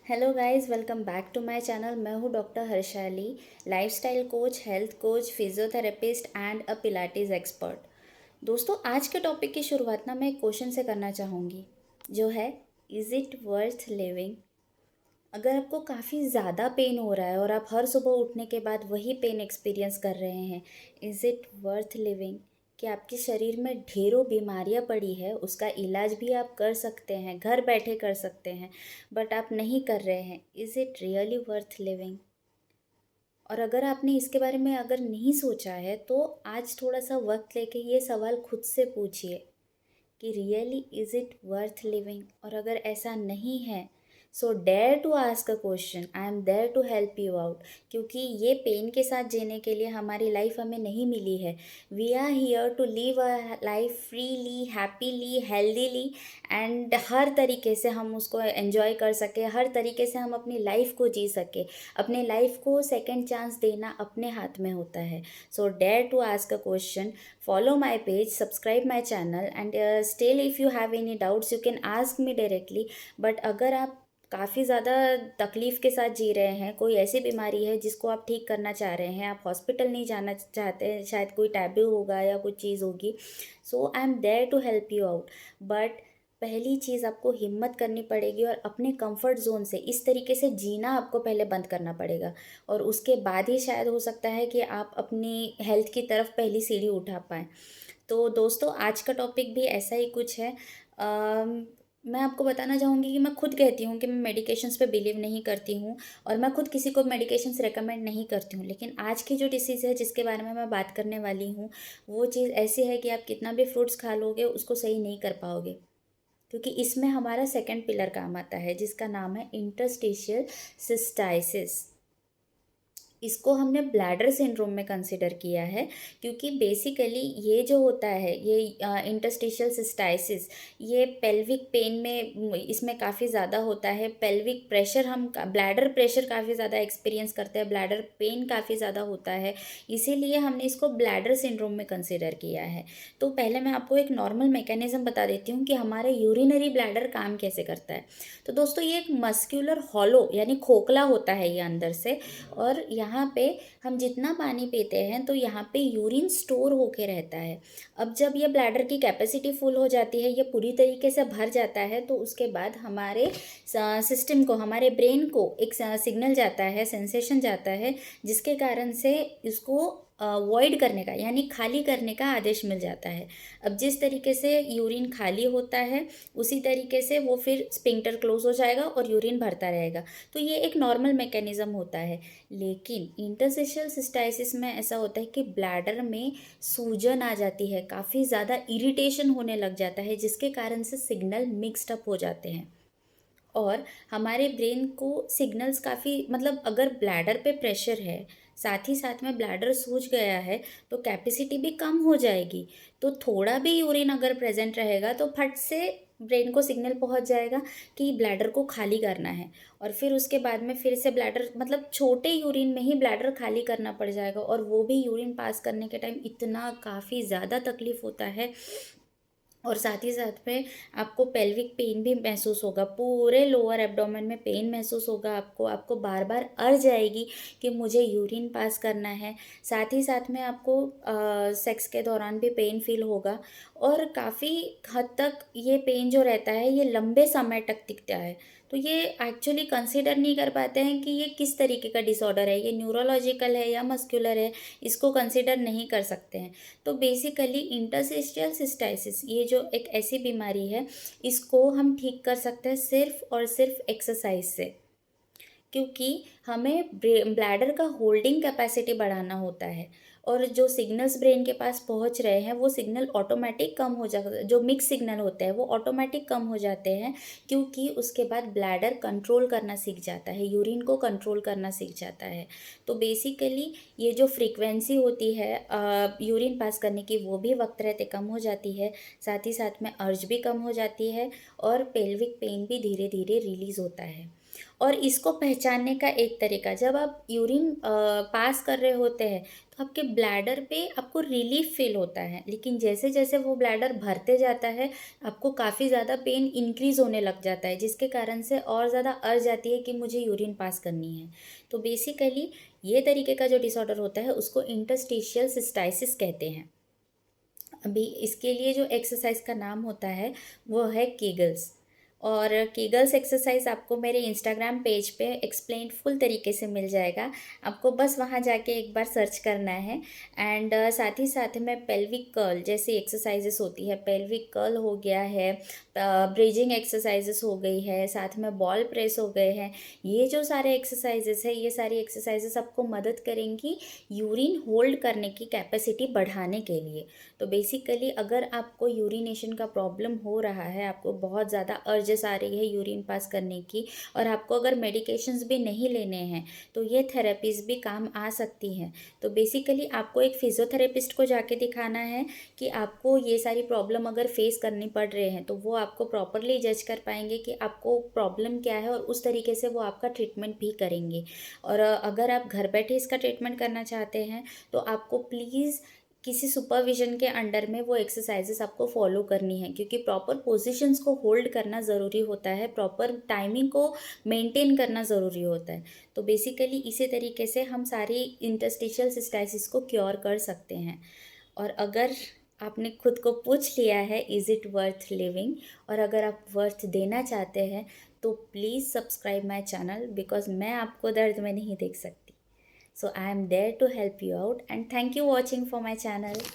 Hello guys, welcome back to my channel. मैं हूँ doctor Harshali, lifestyle coach, health coach, physiotherapist and a pilates expert. दोस्तों, आज के topic की शुरुआत ना मैं एक क्वेश्चन से करना चाहूँगी, जो है इज़ इट वर्थ लिविंग। अगर आपको काफ़ी ज़्यादा पेन हो रहा है और आप हर सुबह उठने के बाद वही पेन एक्सपीरियंस कर रहे हैं, इज़ इट वर्थ लिविंग? कि आपके शरीर में ढेरों बीमारियां पड़ी है, उसका इलाज भी आप कर सकते हैं, घर बैठे कर सकते हैं, बट आप नहीं कर रहे हैं। Is it really worth living? और अगर आपने इसके बारे में अगर नहीं सोचा है, तो आज थोड़ा सा वक्त लेके ये सवाल खुद से पूछिए कि really is it worth living. और अगर ऐसा नहीं है, so dare to ask a question, I am there to help you out. क्योंकि ये पेन के साथ जीने के लिए हमारी लाइफ हमें नहीं मिली है। We are here to live a life freely, happily, healthily, and हर तरीके से हम उसको एंजॉय कर सके, हर तरीके से हम अपनी लाइफ को जी सके। अपने लाइफ को सेकेंड चांस देना अपने हाथ में होता है। So dare to ask a question, follow my page, subscribe my channel, and still if you have any doubts you can ask me directly. but अगर आप काफ़ी ज़्यादा तकलीफ़ के साथ जी रहे हैं, कोई ऐसी बीमारी है जिसको आप ठीक करना चाह रहे हैं, आप हॉस्पिटल नहीं जाना चाहते, शायद कोई टैबू होगा या कुछ चीज़ होगी, so I am there to help you out. But पहली चीज़ आपको हिम्मत करनी पड़ेगी और अपने कंफर्ट जोन से इस तरीके से जीना आपको पहले बंद करना पड़ेगा। और उसके बाद ही शायद हो सकता है कि आप अपनी हेल्थ की तरफ पहली सीढ़ी उठा पाएँ। तो दोस्तों, आज का टॉपिक भी ऐसा ही कुछ है। मैं आपको बताना चाहूँगी कि मैं खुद कहती हूँ कि मैं मेडिकेशंस पे बिलीव नहीं करती हूँ, और मैं खुद किसी को मेडिकेशंस रेकमेंड नहीं करती हूँ। लेकिन आज की जो डिसीज़ है जिसके बारे में मैं बात करने वाली हूँ, वो चीज़ ऐसी है कि आप कितना भी फ्रूट्स खा लोगे उसको सही नहीं कर पाओगे। क्योंकि इसमें हमारा सेकंड पिलर काम आता है, जिसका नाम है इंटरस्टिशियल सिस्टाइसिस। इसको हमने ब्लैडर सिंड्रोम में कंसिडर किया है, क्योंकि बेसिकली ये जो होता है, ये इंटरस्टिशियल सिस्टाइसिस, ये पेल्विक पेन में इसमें काफ़ी ज़्यादा होता है। पेल्विक प्रेशर, हम ब्लैडर प्रेशर काफ़ी ज़्यादा एक्सपीरियंस करते हैं, ब्लैडर पेन काफ़ी ज़्यादा होता है, इसीलिए हमने इसको ब्लैडर सिंड्रोम में कंसिडर किया है। तो पहले मैं आपको एक नॉर्मल मैकेनिज्म बता देती हूँ कि हमारे यूरिनरी ब्लैडर काम कैसे करता है। तो दोस्तों, ये एक मस्क्यूलर हॉलो यानी खोखला होता है ये अंदर से, और यहाँ पे हम जितना पानी पीते हैं तो यहाँ पे यूरिन स्टोर होके रहता है। अब जब ये ब्लैडर की कैपेसिटी फुल हो जाती है, ये पूरी तरीके से भर जाता है, तो उसके बाद हमारे सिस्टम को, हमारे ब्रेन को एक सिग्नल जाता है, सेंसेशन जाता है, जिसके कारण से इसको वॉइड करने का यानी खाली करने का आदेश मिल जाता है। अब जिस तरीके से यूरिन खाली होता है, उसी तरीके से वो फिर स्पिंक्टर क्लोज हो जाएगा और यूरिन भरता रहेगा। तो ये एक नॉर्मल मैकेनिज्म होता है। लेकिन इंटरस्टिशियल सिस्टाइसिस में ऐसा होता है कि ब्लैडर में सूजन आ जाती है, काफ़ी ज़्यादा इरिटेशन होने लग जाता है, जिसके कारण से सिग्नल मिक्सड अप हो जाते हैं। और हमारे ब्रेन को सिग्नल्स काफ़ी, मतलब अगर ब्लैडर पे प्रेशर है, साथ ही साथ में ब्लैडर सूज गया है, तो कैपेसिटी भी कम हो जाएगी। तो थोड़ा भी यूरिन अगर प्रेजेंट रहेगा तो फट से ब्रेन को सिग्नल पहुंच जाएगा कि ब्लैडर को खाली करना है। और फिर उसके बाद में फिर से ब्लैडर, मतलब छोटे यूरिन में ही ब्लैडर खाली करना पड़ जाएगा, और वो भी यूरिन पास करने के टाइम इतना काफ़ी ज़्यादा तकलीफ़ होता है। और साथ ही साथ में आपको पेल्विक पेन भी महसूस होगा, पूरे लोअर एब्डोमेन में पेन महसूस होगा आपको। आपको बार बार अर्ज आएगी कि मुझे यूरिन पास करना है। साथ ही साथ में आपको सेक्स के दौरान भी पेन फील होगा, और काफ़ी हद तक ये पेन जो रहता है ये लंबे समय तक टिकता है। तो ये एक्चुअली कंसिडर नहीं कर पाते हैं कि ये किस तरीके का डिसऑर्डर है, ये न्यूरोलॉजिकल है या मस्कुलर है, इसको कंसिडर नहीं कर सकते हैं। तो बेसिकली इंटरस्टिशियल सिस्टाइसिस, ये जो एक ऐसी बीमारी है, इसको हम ठीक कर सकते हैं सिर्फ और सिर्फ एक्सरसाइज से। क्योंकि हमें ब्लैडर का होल्डिंग कैपेसिटी बढ़ाना होता है, और जो सिग्नल्स ब्रेन के पास पहुंच रहे हैं वो सिग्नल ऑटोमेटिक कम हो जाता है, जो मिक्स सिग्नल होते हैं वो ऑटोमेटिक कम हो जाते हैं। क्योंकि उसके बाद ब्लैडर कंट्रोल करना सीख जाता है, यूरिन को कंट्रोल करना सीख जाता है। तो बेसिकली ये जो फ्रीक्वेंसी होती है यूरिन पास करने की, वो भी वक्त रहते कम हो जाती है। साथ ही साथ में अर्ज भी कम हो जाती है, और पेल्विक पेन भी धीरे धीरे रिलीज़ होता है। और इसको पहचानने का एक तरीका, जब आप यूरिन पास कर रहे होते हैं तो आपके ब्लैडर पे आपको रिलीफ फील होता है, लेकिन जैसे जैसे वो ब्लैडर भरते जाता है आपको काफ़ी ज़्यादा पेन इंक्रीज़ होने लग जाता है, जिसके कारण से और ज़्यादा अर्ज आती है कि मुझे यूरिन पास करनी है। तो बेसिकली ये तरीके का जो डिसऑर्डर होता है उसको इंटरस्टिशियल सिस्टाइसिस कहते हैं। अभी इसके लिए जो एक्सरसाइज का नाम होता है वो है कीगल्स। और कीगल्स एक्सरसाइज आपको मेरे इंस्टाग्राम पेज पे एक्सप्लेन फुल तरीके से मिल जाएगा। आपको बस वहाँ जाके एक बार सर्च करना है। एंड साथ ही साथ में पेल्विक कर्ल जैसी एक्सरसाइजेस होती है, पेल्विक कर्ल हो गया है, ब्रीजिंग एक्सरसाइजेस हो गई है, साथ में बॉल प्रेस हो गए हैं। ये जो सारे एक्सरसाइजेस है, ये सारी एक्सरसाइजेस आपको मदद करेंगी यूरिन होल्ड करने की कैपेसिटी बढ़ाने के लिए। तो बेसिकली अगर आपको यूरिनेशन का प्रॉब्लम हो रहा है, आपको बहुत ज़्यादा अर्जेस आ रही है यूरिन पास करने की, और आपको अगर मेडिकेशंस भी नहीं लेने हैं तो ये थेरेपीज़ भी काम आ सकती हैं। तो बेसिकली आपको एक फिजियोथेरेपिस्ट को जाके दिखाना है कि आपको ये सारी प्रॉब्लम अगर फेस करनी पड़ रहे हैं तो वो आपको प्रॉपरली जज कर पाएंगे कि आपको प्रॉब्लम क्या है, और उस तरीके से वो आपका ट्रीटमेंट भी करेंगे। और अगर आप घर बैठे इसका ट्रीटमेंट करना चाहते हैं तो आपको प्लीज़ किसी सुपरविज़न के अंडर में वो एक्सरसाइजेस आपको फॉलो करनी है, क्योंकि प्रॉपर पोजीशंस को होल्ड करना ज़रूरी होता है, प्रॉपर टाइमिंग को मेंटेन करना ज़रूरी होता है। तो बेसिकली इसी तरीके से हम सारी इंटरस्टिशियल सिस्टाइसिस को क्योर कर सकते हैं। और अगर आपने खुद को पूछ लिया है इज़ इट वर्थ लिविंग, और अगर आप वर्थ देना चाहते हैं तो please subscribe my channel, because मैं आपको दर्द में नहीं देख सकती। So I am there to help you out, and thank you watching for my channel.